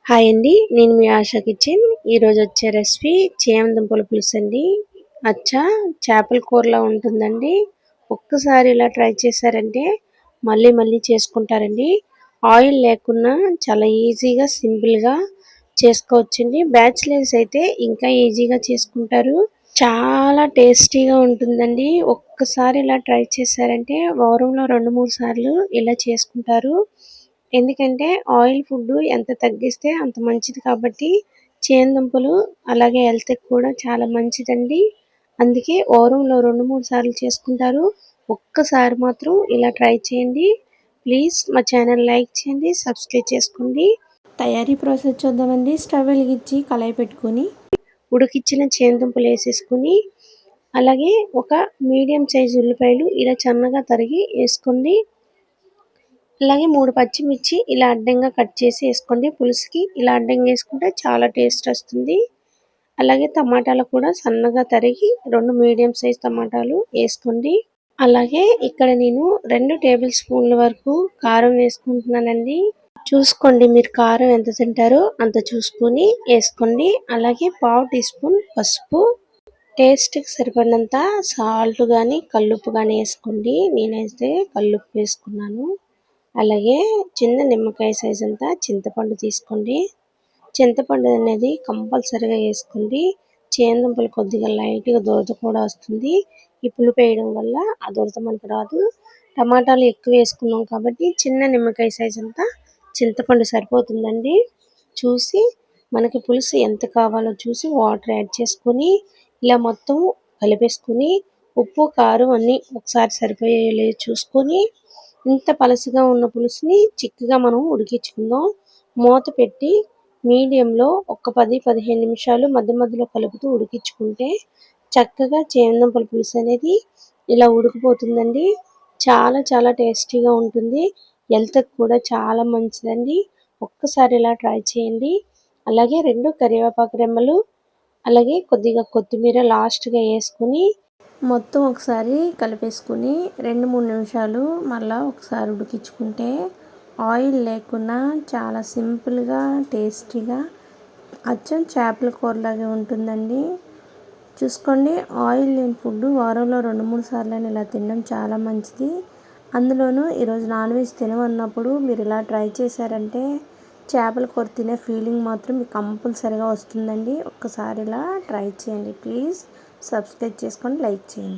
Hi అండి, నేను మీ ASHA kitchen. ఈరోజు వచ్చే రెసిపీ చేమదుంపల పులుసు అండి. అచ్చా చేపల కూరలా ఉంటుందండి. ఒక్కసారి ఇలా ట్రై చేశారంటే మళ్ళీ మళ్ళీ చేసుకుంటారండి. ఆయిల్ లేకుండా చాలా ఈజీగా సింపుల్గా చేసుకోవచ్చండి. బ్యాచిలర్స్ అయితే ఇంకా ఈజీగా చేసుకుంటారు. చాలా టేస్టీగా ఉంటుందండి. ఒక్కసారి ఇలా ట్రై చేశారంటే వారంలో 2-3 సార్లు ఇలా చేసుకుంటారు. ఎందుకంటే ఆయిల్ ఫుడ్ ఎంత తగ్గిస్తే అంత మంచిది కాబట్టి చేమదుంపలు అలాగే హెల్త్‌కి కూడా చాలా మంచిదండి. అందుకే వారంలో 2-3 సార్లు చేసుకుంటారు. ఒక్కసారి మాత్రం ఇలా ట్రై చేయండి. ప్లీజ్ మా ఛానల్ లైక్ చేయండి, సబ్స్క్రైబ్ చేసుకోండి. తయారీ ప్రాసెస్ చూద్దామండి. స్టవ్ వెలిగించి కళాయి పెట్టుకొని ఉడికించిన చేమదుంపలు వేసేసుకొని అలాగే ఒక మీడియం సైజు ఉల్లిపాయలు ఇలా సన్నగా తరిగి వేసుకోండి. అలాగే 3 పచ్చిమిర్చి ఇలా అడ్డంగా కట్ చేసి వేసుకోండి. పులుసుకి ఇలా అడ్డంగా వేసుకుంటే చాలా టేస్ట్ వస్తుంది. అలాగే టమాటాలు కూడా సన్నగా తరిగి 2 మీడియం సైజ్ టమాటాలు వేసుకోండి. అలాగే ఇక్కడ నేను 2 టేబుల్ స్పూన్ల వరకు కారం వేసుకుంటున్నానండి. చూసుకోండి, మీరు కారం ఎంత తింటారో అంత చూసుకొని వేసుకోండి. అలాగే 1/2 టీ స్పూన్ పసుపు, టేస్ట్కి సరిపడినంత సాల్ట్ కానీ కల్లుప్పు కానీ వేసుకోండి. నేనైతే కల్లుప్పు వేసుకున్నాను. అలాగే చిన్న నిమ్మకాయ సైజ్ అంతా చింతపండు తీసుకోండి. చింతపండు అనేది కంపల్సరీగా వేసుకోండి. చేమదుంపలు కొద్దిగా లైట్గా దురద కూడా వస్తుంది. ఈ పులుపు వేయడం వల్ల ఆ దురద మనకు రాదు. టమాటాలు ఎక్కువ వేసుకున్నాం కాబట్టి చిన్న నిమ్మకాయ సైజ్ అంతా చింతపండు సరిపోతుందండి. చూసి మనకి పులుసు ఎంత కావాలో చూసి వాటర్ యాడ్ చేసుకొని ఇలా మొత్తం కలిపేసుకొని ఉప్పు కారం అన్నీ ఒకసారి సరిపోయేలా చూసుకొని ఇంత పలసగా ఉన్న పులుసుని చిక్కగా మనం ఉడికించుకుందాం. మూత పెట్టి మీడియంలో ఒక 10-15 నిమిషాలు మధ్య మధ్యలో కలుపుతూ ఉడికించుకుంటే చక్కగా చేమదుంపల పులుసు అనేది ఇలా ఉడికిపోతుందండి. చాలా చాలా టేస్టీగా ఉంటుంది. హెల్త్‌కి కూడా చాలా మంచిదండి. ఒక్కసారి ఇలా ట్రై చేయండి. అలాగే 2 కరివేపాకు రెమ్మలు అలాగే కొద్దిగా కొత్తిమీర లాస్ట్‌గా వేసుకొని మొత్తం ఒకసారి కలిపేసుకుని 2-3 నిమిషాలు మళ్ళీ ఒకసారి ఉడికించుకుంటే ఆయిల్ లేకుండా చాలా సింపుల్గా టేస్టీగా అచ్చం చేపల కూరలాగే ఉంటుందండి. చూసుకోండి, ఆయిల్ లేని ఫుడ్ వారంలో 2-3 సార్లు ఇలా తినడం చాలా మంచిది. అందులోనూ ఈరోజు నాన్ వెజ్ తినమన్నప్పుడు మీరు ఇలా ట్రై చేశారంటే చేపల కూర తినే ఫీలింగ్ మాత్రం మీకు కంపల్సరీగా వస్తుందండి. ఒక్కసారి ఇలా ట్రై చేయండి. ప్లీజ్ సబ్స్క్రైబ్ చేసుకోండి, లైక్ చేయండి.